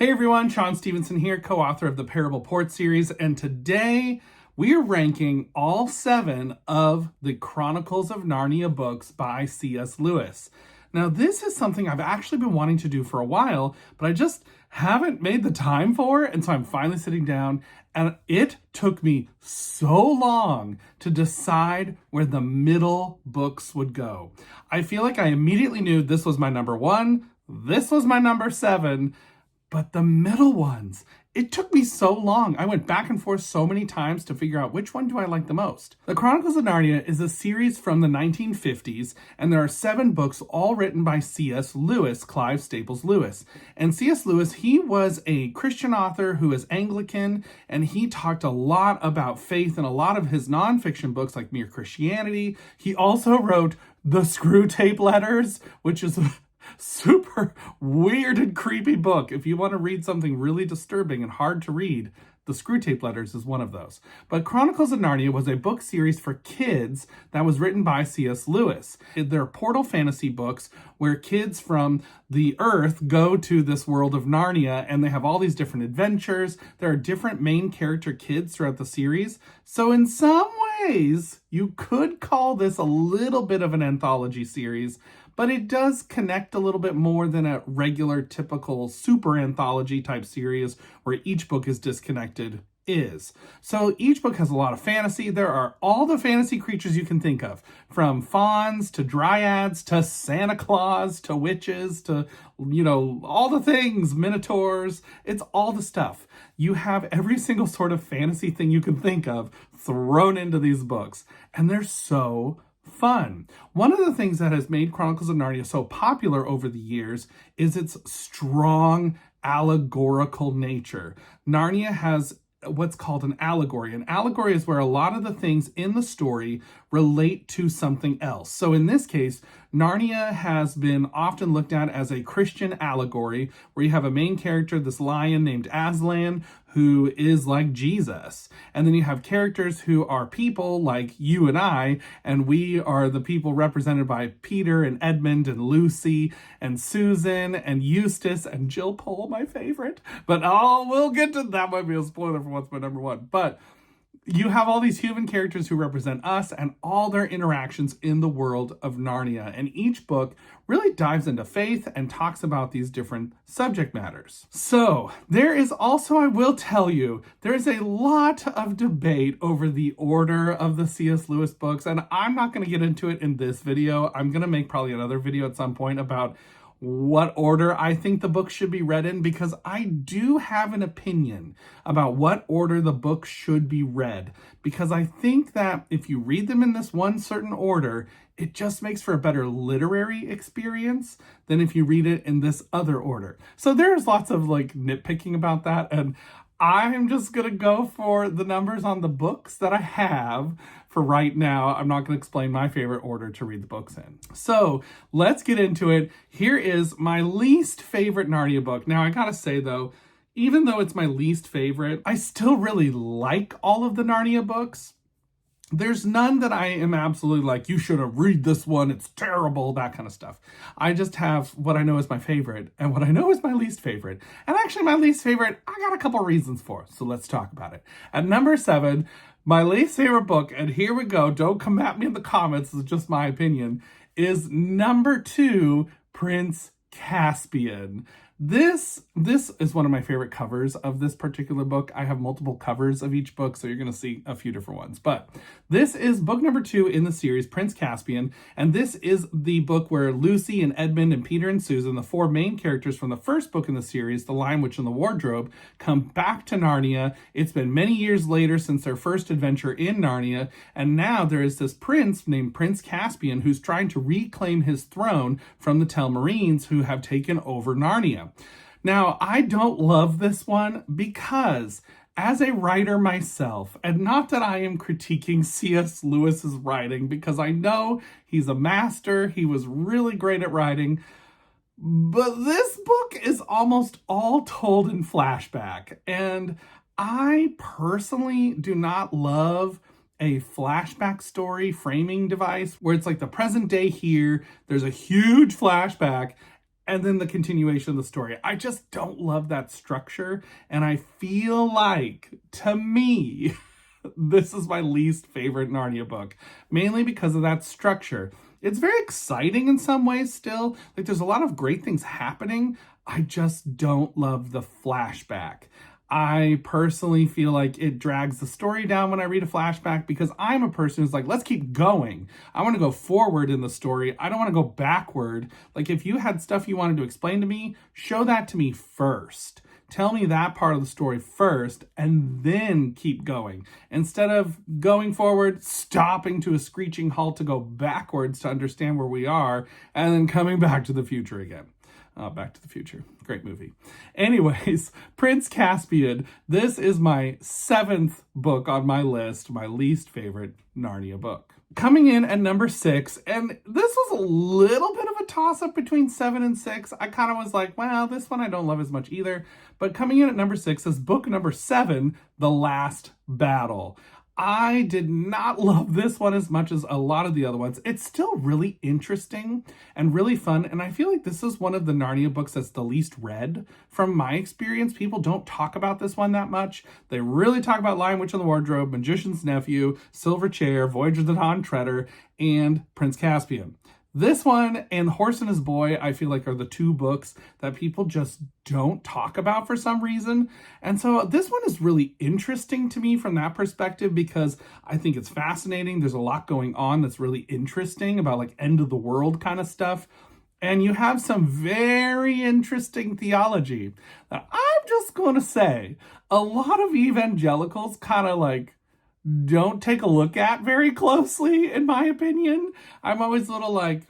Hey everyone, Shaun Stevenson here, co-author of the Parable Port series, and today we are ranking all 7 of the Chronicles of Narnia books by C.S. Lewis. Now, this is something I've actually been wanting to do for a while, but I just haven't made the time for it, and so I'm finally sitting down, and it took me so long to decide where the middle books would go. I feel like I immediately knew this was my number 1, this was my number 7, but the middle ones, it took me so long. I went back and forth so many times to figure out which one do I like the most. The Chronicles of Narnia is a series from the 1950s, and there are 7 books all written by C.S. Lewis, Clive Staples Lewis. And C.S. Lewis, he was a Christian author who is Anglican, and he talked a lot about faith in a lot of his nonfiction books like Mere Christianity. He also wrote The Screw Tape Letters, which is super weird and creepy book. If you want to read something really disturbing and hard to read, The Screwtape Letters is one of those. But Chronicles of Narnia was a book series for kids that was written by C.S. Lewis. They're portal fantasy books where kids from the Earth go to this world of Narnia, and they have all these different adventures. There are different main character kids throughout the series. So in some ways, you could call this a little bit of an anthology series, but it does connect a little bit more than a regular, typical super anthology type series where each book is disconnected is. So each book has a lot of fantasy. There are all the fantasy creatures you can think of, from fauns to dryads to Santa Claus to witches to, all the things, minotaurs. It's all the stuff. You have every single sort of fantasy thing you can think of thrown into these books, and they're so fun. One of the things that has made Chronicles of Narnia so popular over the years is its strong allegorical nature. Narnia has what's called an allegory. An allegory is where a lot of the things in the story relate to something else. So in this case, Narnia has been often looked at as a Christian allegory, where you have a main character, this lion named Aslan, who is like Jesus. And then you have characters who are people like you and I, and we are the people represented by Peter and Edmund and Lucy and Susan and Eustace and Jill Pole, my favorite. But we'll get to that. Might be a spoiler for what's my number 1. But you have all these human characters who represent us and all their interactions in the world of Narnia. And each book really dives into faith and talks about these different subject matters. So there is also, I will tell you, there is a lot of debate over the order of the C.S. Lewis books. And I'm not going to get into it in this video. I'm going to make probably another video at some point about what order I think the book should be read in, because I do have an opinion about what order the book should be read, because I think that if you read them in this one certain order, it just makes for a better literary experience than if you read it in this other order. So there's lots of nitpicking about that, and I'm just going to go for the numbers on the books that I have for right now. I'm not going to explain my favorite order to read the books in. So let's get into it. Here is my least favorite Narnia book. Now, I got to say, though, even though it's my least favorite, I still really like all of the Narnia books. There's none that I am absolutely like, you should have read this one, it's terrible, that kind of stuff. I just have what I know is my favorite and what I know is my least favorite. And actually my least favorite, I got a couple reasons for, so let's talk about it. At number 7, my least favorite book, and here we go, don't come at me in the comments, this is just my opinion, is number 2, Prince Caspian. This is one of my favorite covers of this particular book. I have multiple covers of each book, so you're going to see a few different ones. But this is book number 2 in the series, Prince Caspian, and this is the book where Lucy and Edmund and Peter and Susan, the 4 main characters from the first book in the series, The Lion, Witch, and the Wardrobe, come back to Narnia. It's been many years later since their first adventure in Narnia, and now there is this prince named Prince Caspian who's trying to reclaim his throne from the Telmarines who have taken over Narnia. Now, I don't love this one because as a writer myself, and not that I am critiquing C.S. Lewis's writing, because I know he's a master, he was really great at writing, but this book is almost all told in flashback, and I personally do not love a flashback story framing device where it's like the present day here, there's a huge flashback, and then the continuation of the story. I just don't love that structure, and I feel like, to me, this is my least favorite Narnia book, mainly because of that structure. It's very exciting in some ways still. Like, there's a lot of great things happening. I just don't love the flashback. I personally feel like it drags the story down when I read a flashback because I'm a person who's like, let's keep going. I want to go forward in the story. I don't want to go backward. Like, if you had stuff you wanted to explain to me, show that to me first. Tell me that part of the story first and then keep going. Instead of going forward, stopping to a screeching halt to go backwards to understand where we are, and then coming back to the future again. Back to the Future. Great movie. Anyways, Prince Caspian. This is my 7th book on my list, my least favorite Narnia book. Coming in at number 6, and this was a little bit of a toss-up between 7 and 6. I kind of was like, well, this one I don't love as much either. But coming in at number 6 is book number 7, The Last Battle. I did not love this one as much as a lot of the other ones. It's still really interesting and really fun, and I feel like this is one of the Narnia books that's the least read from my experience. People don't talk about this one that much. They really talk about Lion, Witch, and the Wardrobe, Magician's Nephew, Silver Chair, Voyage of the Dawn Treader, and Prince Caspian. This one and Horse and His Boy, I feel like, are the 2 books that people just don't talk about for some reason. And so this one is really interesting to me from that perspective because I think it's fascinating. There's a lot going on that's really interesting about like end of the world kind of stuff. And you have some very interesting theology that I'm just going to say a lot of evangelicals kind of like don't take a look at very closely, in my opinion. I'm always a little like,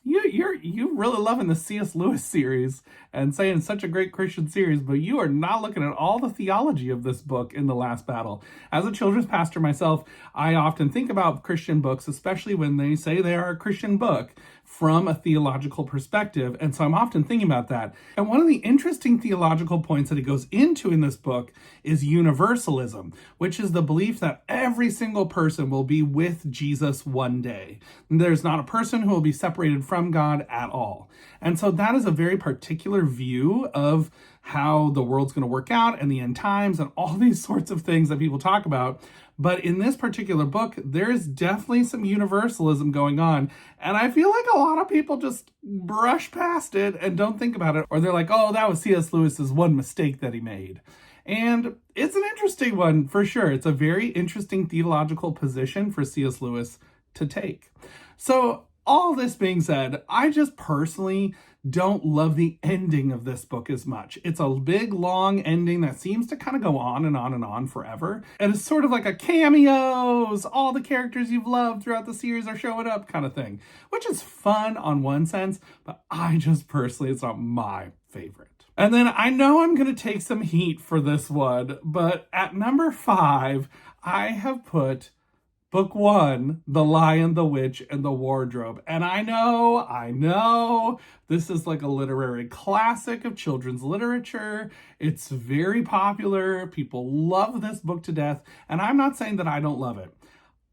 you're really loving the C.S. Lewis series and saying it's such a great Christian series, but you are not looking at all the theology of this book in The Last Battle. As a children's pastor myself, I often think about Christian books, especially when they say they are a Christian book, from a theological perspective. And so I'm often thinking about that. And one of the interesting theological points that he goes into in this book is universalism, which is the belief that every single person will be with Jesus one day. There's not a person who will be separated from God at all. And so that is a very particular view of how the world's going to work out and the end times and all these sorts of things that people talk about. But in this particular book, there is definitely some universalism going on. And I feel like a lot of people just brush past it and don't think about it. Or they're like, oh, that was C.S. Lewis's one mistake that he made. And it's an interesting one for sure. It's a very interesting theological position for C.S. Lewis to take. So all this being said, I just personally don't love the ending of this book as much. It's a big, long ending that seems to kind of go on and on and on forever. And it's sort of like a cameos, all the characters you've loved throughout the series are showing up kind of thing, which is fun on one sense, but I just personally, it's not my favorite. And then I know I'm going to take some heat for this one, but at number 5, I have put Book 1, The Lion, the Witch, and the Wardrobe. And I know, this is like a literary classic of children's literature. It's very popular. People love this book to death. And I'm not saying that I don't love it.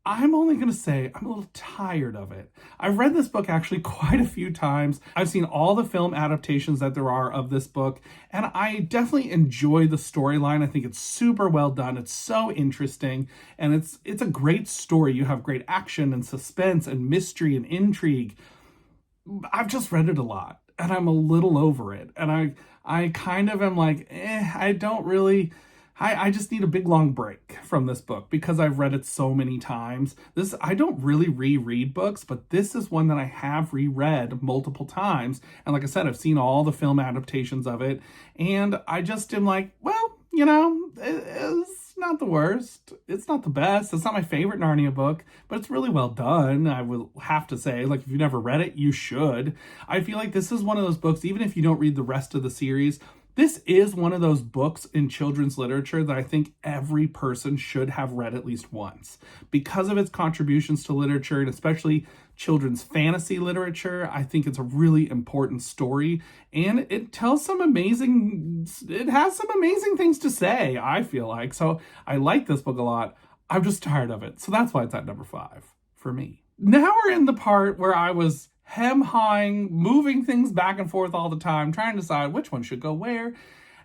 I'm only going to say I'm a little tired of it. I've read this book actually quite a few times. I've seen all the film adaptations that there are of this book, and I definitely enjoy the storyline. I think it's super well done. It's so interesting, and it's a great story. You have great action and suspense and mystery and intrigue. I've just read it a lot, and I'm a little over it. And I kind of am like, I don't really... I just need a big long break from this book because I've read it so many times. I don't really reread books, but this is one that I have reread multiple times. And like I said, I've seen all the film adaptations of it. And I just am like, well, it's not the worst. It's not the best. It's not my favorite Narnia book, but it's really well done. I will have to say, like, if you've never read it, you should. I feel like this is one of those books, even if you don't read the rest of the series, this is one of those books in children's literature that I think every person should have read at least once. Because of its contributions to literature, and especially children's fantasy literature, I think it's a really important story. And it has some amazing things to say, I feel like. So I like this book a lot. I'm just tired of it. So that's why it's at number 5 for me. Now we're in the part where I was hem-hawing, moving things back and forth all the time, trying to decide which one should go where.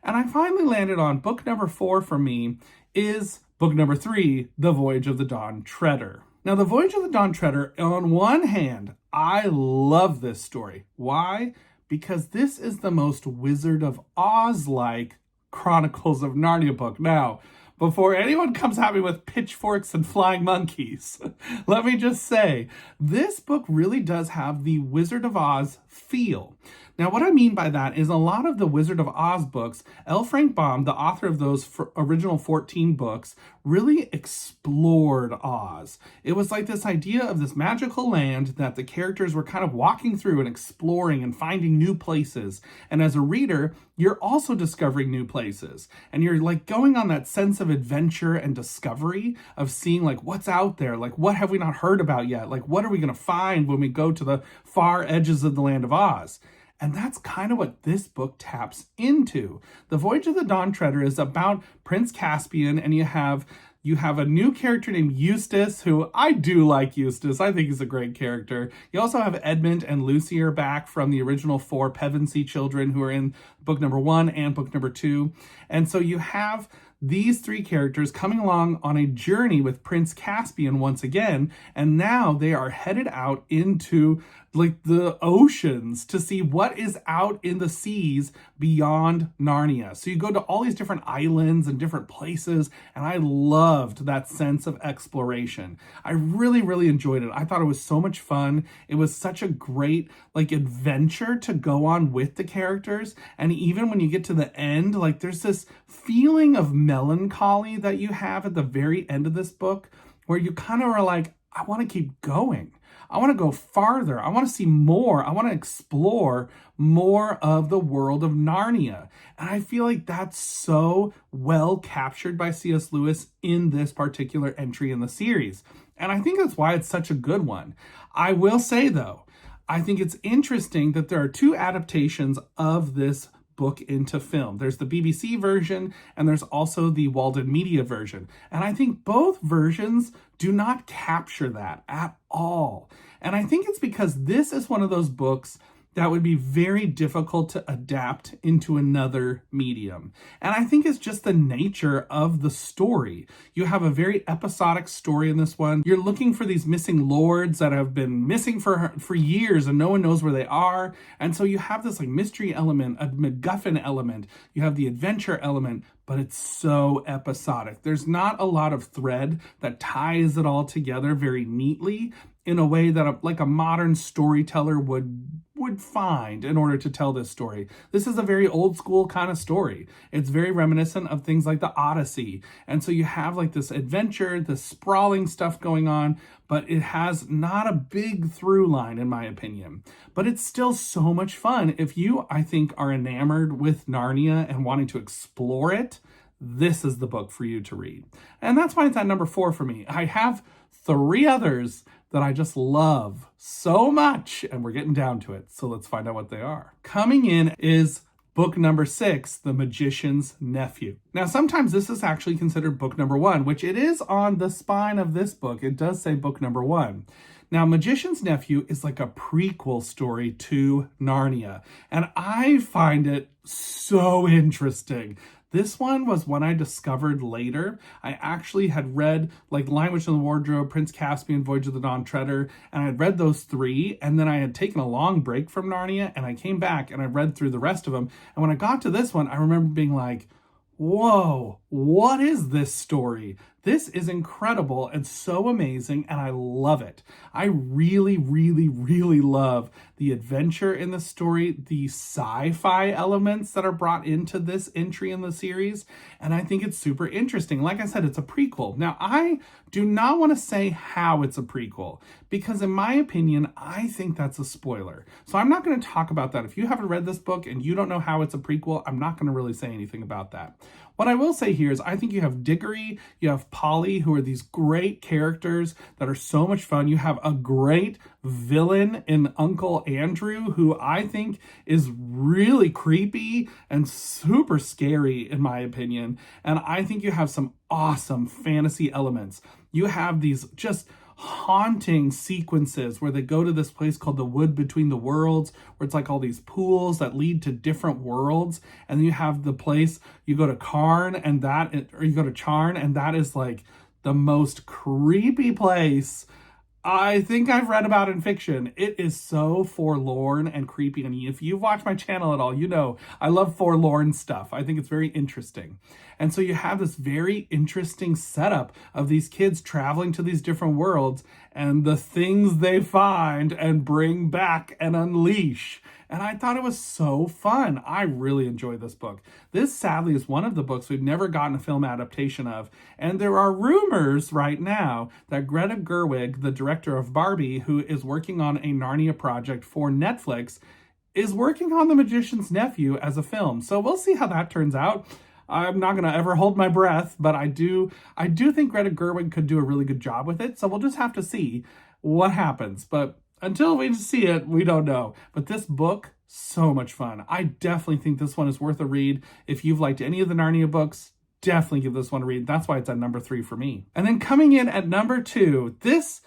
And I finally landed on book number 4 for me is book number 3, The Voyage of the Dawn Treader. Now, The Voyage of the Dawn Treader, on one hand, I love this story. Why? Because this is the most Wizard of Oz-like Chronicles of Narnia book. Now, before anyone comes at me with pitchforks and flying monkeys, let me just say, this book really does have the Wizard of Oz feel. Now, what I mean by that is a lot of the Wizard of Oz books, L. Frank Baum, the author of those original 14 books, really explored Oz. It was like this idea of this magical land that the characters were kind of walking through and exploring and finding new places. And as a reader, you're also discovering new places. And you're like going on that sense of adventure and discovery of seeing like what's out there, like what have we not heard about yet? Like what are we going to find when we go to the far edges of the land of Oz? And that's kind of what this book taps into. The Voyage of the Dawn Treader is about Prince Caspian, and you have a new character named Eustace, who I do like Eustace. I think he's a great character. You also have Edmund and Lucy are back from the original 4 Pevensey children who are in book number 1 and book number 2. And so you have these 3 characters coming along on a journey with Prince Caspian once again, and now they are headed out into like the oceans to see what is out in the seas beyond Narnia. So you go to all these different islands and different places, and I loved that sense of exploration. I really, really enjoyed it. I thought it was so much fun. It was such a great like adventure to go on with the characters. And even when you get to the end, like there's this feeling of melancholy that you have at the very end of this book where you kind of are like, I want to keep going. I want to go farther. I want to see more. I want to explore more of the world of Narnia. And I feel like that's so well captured by C.S. Lewis in this particular entry in the series. And I think that's why it's such a good one. I will say, though, I think it's interesting that there are 2 adaptations of this book into film. There's the BBC version and there's also the Walden Media version. And I think both versions do not capture that at all. And I think it's because this is one of those books that would be very difficult to adapt into another medium. And I think it's just the nature of the story. You have a very episodic story in this one. You're looking for these missing lords that have been missing for years and no one knows where they are. And so you have this like mystery element, a MacGuffin element, you have the adventure element, but it's so episodic. There's not a lot of thread that ties it all together very neatly in a way that a modern storyteller would find in order to tell this story. This is a very old school kind of story. It's very reminiscent of things like the Odyssey. And so you have like this adventure, this sprawling stuff going on, but it has not a big through line in my opinion. But it's still so much fun. If you, I think, are enamored with Narnia and wanting to explore it, this is the book for you to read. And that's why it's at number 4 for me. I have 3 others that I just love so much, and we're getting down to it. So let's find out what they are. Coming in is book number 6, The Magician's Nephew. Now, sometimes this is actually considered book number 1, which it is on the spine of this book. It does say book number 1. Now, Magician's Nephew is like a prequel story to Narnia, and I find it so interesting. This one was one I discovered later. I actually had read like Lion, Witch, and the Wardrobe, Prince Caspian, Voyage of the Dawn Treader, and I had read those 3, and then I had taken a long break from Narnia, and I came back and I read through the rest of them. And when I got to this one, I remember being like, whoa, what is this story? This is incredible and so amazing, and I love it. I really, really, really love the adventure in the story, the sci-fi elements that are brought into this entry in the series, and I think it's super interesting. Like I said, it's a prequel. Now, I do not want to say how it's a prequel, because in my opinion, I think that's a spoiler. So I'm not going to talk about that. If you haven't read this book and you don't know how it's a prequel, I'm not going to really say anything about that. What I will say here is I think you have Diggory, you have Polly, who are these great characters that are so much fun. You have a great villain in Uncle Andrew, who I think is really creepy and super scary in my opinion. And I think you have some awesome fantasy elements. You have these just haunting sequences where they go to this place called the Wood Between the Worlds, where it's like all these pools that lead to different worlds. And then you have the place, you go to Charn, and that is like the most creepy place I think I've read about in fiction. It is so forlorn and creepy. And if you've watched my channel at all, you know I love forlorn stuff. I think it's very interesting. And so you have this very interesting setup of these kids traveling to these different worlds and the things they find and bring back and unleash. And I thought it was so fun. I really enjoyed this book. This, sadly, is one of the books we've never gotten a film adaptation of. And there are rumors right now that Greta Gerwig, the director of Barbie, who is working on a Narnia project for Netflix, is working on The Magician's Nephew as a film. So we'll see how that turns out. I'm not going to ever hold my breath, but I do think Greta Gerwig could do a really good job with it. So we'll just have to see what happens. But until we see it, we don't know. But this book, so much fun. I definitely think this one is worth a read. If you've liked any of the Narnia books, definitely give this one a read. That's why it's at number 3 for me. And then coming in at number 2, this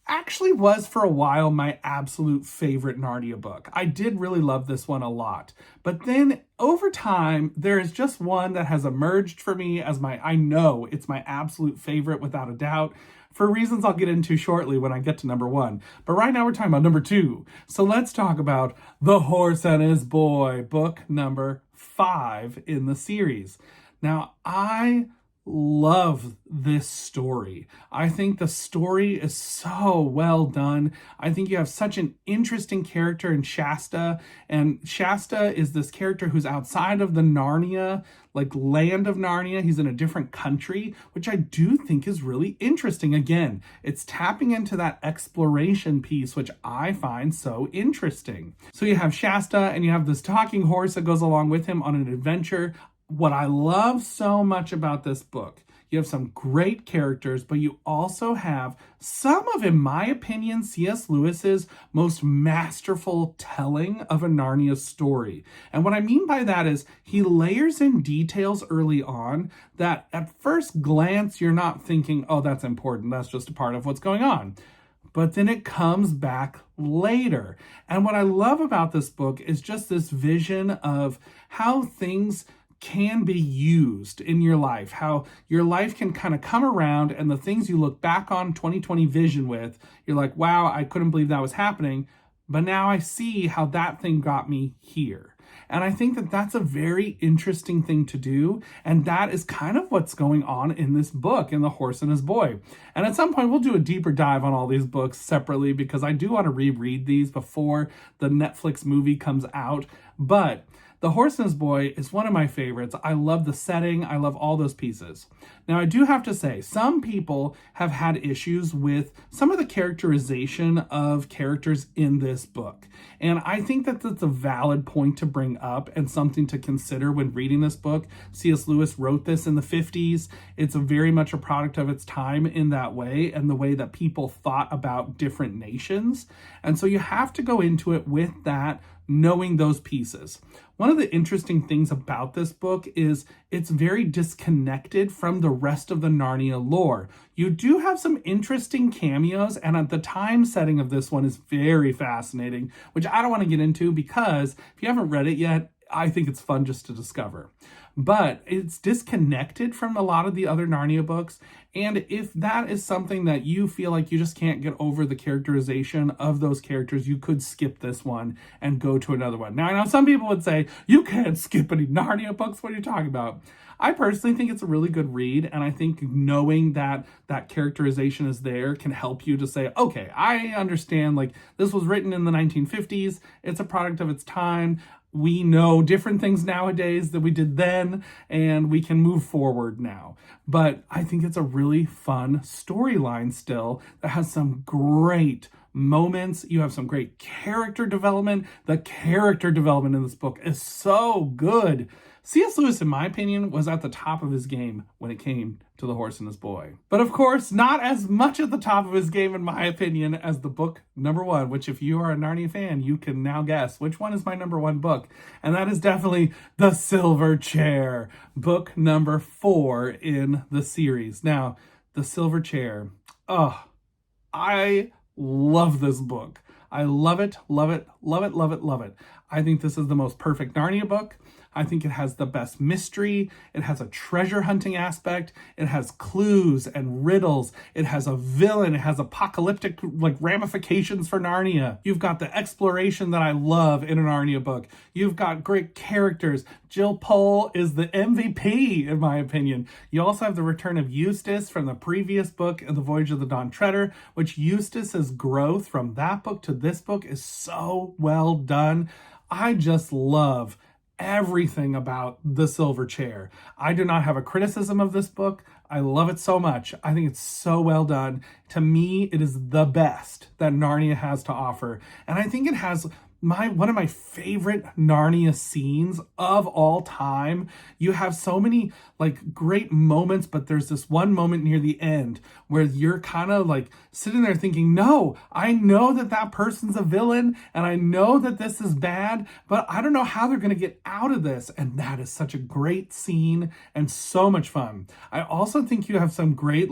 actually was for a while my absolute favorite Narnia book. I did really love this one a lot. But then over time, there is just one that has emerged for me as I know it's my absolute favorite without a doubt, for reasons I'll get into shortly when I get to number 1. But right now we're talking about number 2. So let's talk about The Horse and His Boy, book number 5 in the series. Now, I love this story. I think the story is so well done. I think you have such an interesting character in Shasta, and Shasta is this character who's outside of the Narnia, like land of Narnia. He's in a different country, which I do think is really interesting. Again, it's tapping into that exploration piece, which I find so interesting. So you have Shasta, and you have this talking horse that goes along with him on an adventure. What I love so much about this book, you have some great characters, but you also have some of, in my opinion, C.S. Lewis's most masterful telling of a Narnia story. And what I mean by that is he layers in details early on that at first glance, you're not thinking, oh, that's important. That's just a part of what's going on. But then it comes back later. And what I love about this book is just this vision of how things can be used in your life, how your life can kind of come around, and the things you look back on 2020 vision with, you're like, wow, I couldn't believe that was happening, but now I see how that thing got me here. And I think that that's a very interesting thing to do, and that is kind of what's going on in this book, in The Horse and His Boy. And at some point, we'll do a deeper dive on all these books separately, because I do want to reread these before the Netflix movie comes out. But The Horse and His Boy is one of my favorites. I love the setting. I love all those pieces. Now, I do have to say, some people have had issues with some of the characterization of characters in this book. And I think that that's a valid point to bring up and something to consider when reading this book. C.S. Lewis wrote this in the 50s. It's very much a product of its time in that way, and the way that people thought about different nations. And so you have to go into it with that, knowing those pieces. One of the interesting things about this book is it's very disconnected from the rest of the Narnia lore. You do have some interesting cameos, and at the time setting of this one is very fascinating, which I don't want to get into because if you haven't read it yet, I think it's fun just to discover. But it's disconnected from a lot of the other Narnia books. And if that is something that you feel like you just can't get over the characterization of those characters, you could skip this one and go to another one. Now, I know some people would say, you can't skip any Narnia books. What are you talking about? I personally think it's a really good read. And I think knowing that that characterization is there can help you to say, okay, I understand, like, this was written in the 1950s. It's a product of its time. We know different things nowadays than we did then, and we can move forward now. But I think it's a really fun storyline still that has some great moments. You have some great character development. The character development in this book is so good. C.S. Lewis, in my opinion, was at the top of his game when it came to The Horse and His Boy. But of course, not as much at the top of his game, in my opinion, as the book number 1, which if you are a Narnia fan, you can now guess which one is my number 1 book. And that is definitely The Silver Chair, book number 4 in the series. Now, The Silver Chair. Oh, I love this book. I love it, love it, love it, love it, love it. I think this is the most perfect Narnia book. I think it has the best mystery. It has a treasure hunting aspect. It has clues and riddles. It has a villain. It has apocalyptic ramifications for Narnia. You've got the exploration that I love in a Narnia book. You've got great characters. Jill Pole is the MVP, in my opinion. You also have the return of Eustace from the previous book, The Voyage of the Dawn Treader, which Eustace's growth from that book to this book is so well done. I just love everything about The Silver Chair. I do not have a criticism of this book. I love it so much. I think it's so well done. To me, it is the best that Narnia has to offer. And I think it has one of my favorite Narnia scenes of all time. You have so many great moments, but there's this one moment near the end where you're kind of sitting there thinking, no, I know that person's a villain and I know that this is bad, but I don't know how they're going to get out of this. And that is such a great scene and so much fun. I also think you have some great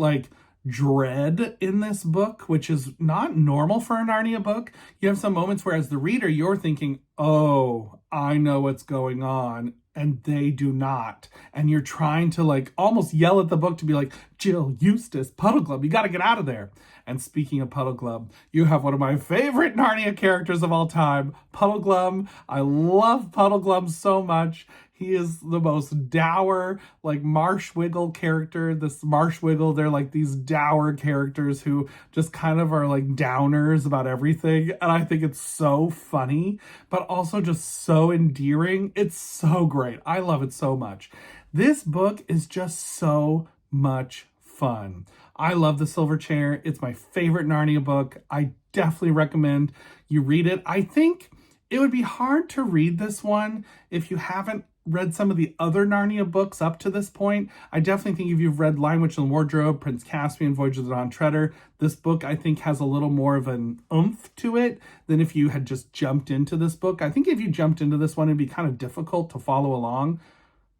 dread in this book, which is not normal for a Narnia book. You have some moments where as the reader, you're thinking, oh, I know what's going on, and they do not. And you're trying to almost yell at the book to be like, Jill, Eustace, Puddleglum, you got to get out of there. And speaking of Puddleglum, you have one of my favorite Narnia characters of all time, Puddleglum. I love Puddleglum so much. He is the most dour, Marshwiggle character. This Marshwiggle, they're these dour characters who just kind of are downers about everything. And I think it's so funny, but also just so endearing. It's so great. I love it so much. This book is just so much fun. I love The Silver Chair. It's my favorite Narnia book. I definitely recommend you read it. I think it would be hard to read this one if you haven't read some of the other Narnia books up to this point. I definitely think if you've read Lion, Witch, and the Wardrobe, Prince Caspian, Voyage of the Dawn Treader, this book I think has a little more of an oomph to it than if you had just jumped into this book. I think if you jumped into this one, it'd be kind of difficult to follow along.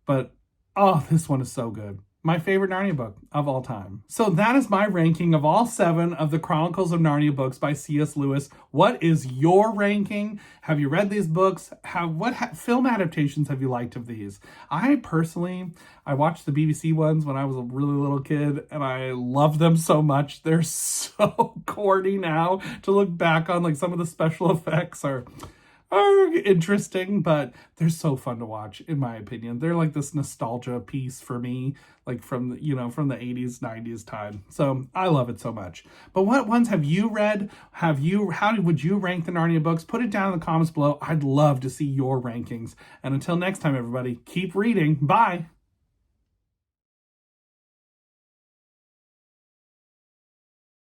But, oh, this one is so good. My favorite Narnia book of all time. So that is my ranking of all 7 of the Chronicles of Narnia books by C.S. Lewis. What is your ranking? Have you read these books? What film adaptations have you liked of these? I watched the BBC ones when I was a really little kid, and I love them so much. They're so corny now to look back on. Some of the special effects are interesting, but they're so fun to watch, in my opinion. They're this nostalgia piece for me, from the 80s, 90s time. So I love it so much. But what ones have you read? How would you rank the Narnia books? Put it down in the comments below. I'd love to see your rankings. And until next time, everybody, keep reading. Bye.